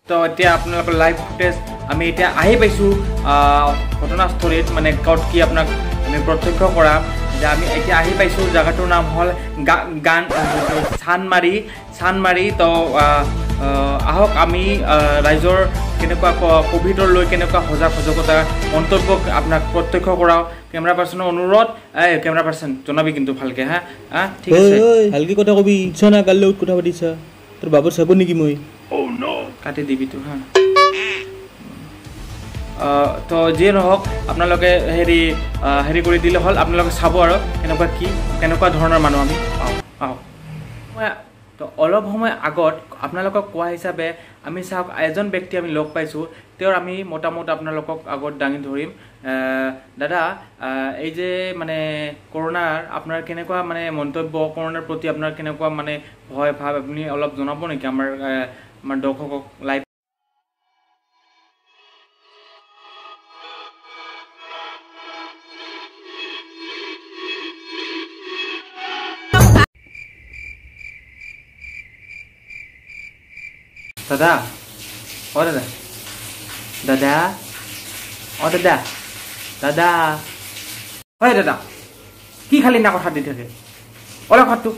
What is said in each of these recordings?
তো এতিয়া আপোনালোকৰ লাইভ ফুটেজ আমি এতিয়া আহি পাইছোঁ ঘটনাস্থলীত মানে ক'ত কি আপোনাক আমি প্ৰত্যক্ষ কৰা যে আমি এতিয়া আহি পাইছোঁ জেগাটোৰ নাম হ'ল চানমাৰি তো আহক আমি ৰাইজৰ কেনেকুৱা কোভিডৰ লৈ কেনেকুৱা সজাগতা মন্তব্য আপোনাক প্ৰত্যক্ষ কৰাওঁ কেমেৰা পাৰ্চনৰ অনুৰোধ কেমেৰা পাৰ্চন জনাবি কিন্তু ভালকৈ হা ঠিক আছে ভালকৈ কথা কবি ইচ্ছা না কালি লগত কথা পাতিছা তোৰ বাবুৰ চাব নেকি মই কাটি দিবি তো হা তো যিয়ে নহওক আপোনালোকে হেৰি কৰি দিলে হ'ল আপোনালোকে চাব আৰু কেনেকুৱা ধৰণৰ মানুহ আমি পাওঁ তো অলপ সময় আগত আপোনালোকক কোৱা হিচাপে আমি চাওক এজন ব্যক্তি আমি লগ পাইছোঁ তেওঁৰ আমি মোটামুটি আপোনালোকক আগত দাঙি ধৰিম দাদা এই যে মানে কৰোণাৰ আপোনাৰ কেনেকুৱা মানে মন্তব্য কৰোণাৰ প্ৰতি আপোনাৰ কেনেকুৱা মানে ভয় ভাৱ আপুনি অলপ জনাব নেকি আমাৰ দৰ্শকক লাইভ দাদা হয় দাদা কি খালি না কথা দি থাকে অলপ ঘৰটো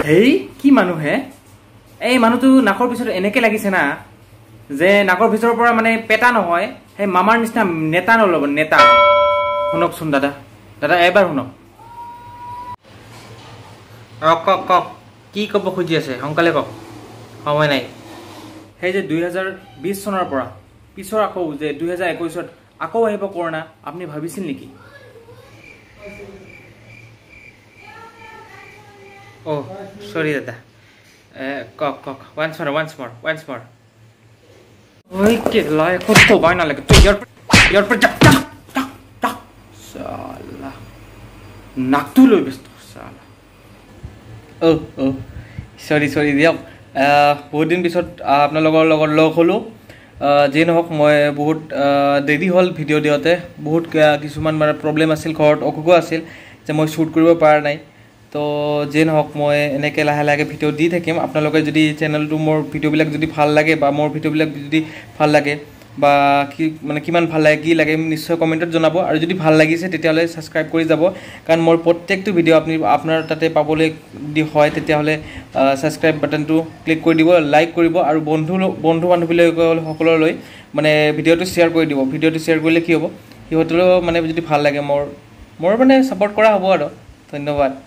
হেই কি মানুহে এই মানুহটো নাকৰ পিছত এনেকৈ লাগিছে না যে নাকৰ ভিতৰৰ পৰা মানে পেটা নহয় সেই মামাৰ নিচিনা নেতা নল'ব নেতা শুনকচোন দাদা এবাৰ শুনক কওক কি ক'ব খুজি আছে সোনকালে কওক সময় নাই সেই যে 2020 চনৰ পৰা পিছৰ আকৌ যে 2021ত আকৌ আহিব কৰোণা আপুনি ভাবিছিল নেকি অ' সৰি দাদা কওক once more ওই কে লাই কত বাই না লাগে তুই ইয়ার পর যা সালা নাকটো লৈ ব্যস্ত সালা সৰি দিয়ক বহুত দিন পিছত আপোনালোকৰ লগত লগ হ'লোঁ যি নহওক মই বহুত দেৰি হ'ল ভিডিঅ' দিওঁতে বহুত কিছুমান মানে প্ৰব্লেম আছিল ঘৰত অসুখ আছিল যে মই শ্বুট কৰিব পৰা নাই তো যি নহওক মই এনেকৈ লাহে ভিডিঅ' দি থাকিম আপোনালোকে যদি চেনেলটো মোৰ ভিডিঅ'বিলাক যদি ভাল লাগে বা মোৰ ভিডিঅ'বিলাক যদি ভাল লাগে বা কি মানে কিমান ভাল লাগে কি লাগে নিশ্চয় কমেণ্টত জনাব আৰু যদি ভাল লাগিছে তেতিয়াহ'লে ছাবস্ক্ৰাইব কৰি যাব কাৰণ মোৰ প্ৰত্যেকটো ভিডিঅ' আপোনাৰ তাতে পাবলৈ হয় তেতিয়াহ'লে ছাবস্ক্ৰাইব বাটনটো ক্লিক কৰি দিব লাইক কৰিব আৰু বন্ধু বান্ধৱীসকললৈ মানে ভিডিঅ'টো শ্বেয়াৰ কৰি দিব ভিডিঅ'টো শ্বেয়াৰ কৰিলে কি হ'ব সিহঁতলৈও মানে যদি ভাল লাগে মোৰ মানে ছাপোৰ্ট কৰা হ'ব আৰু ধন্যবাদ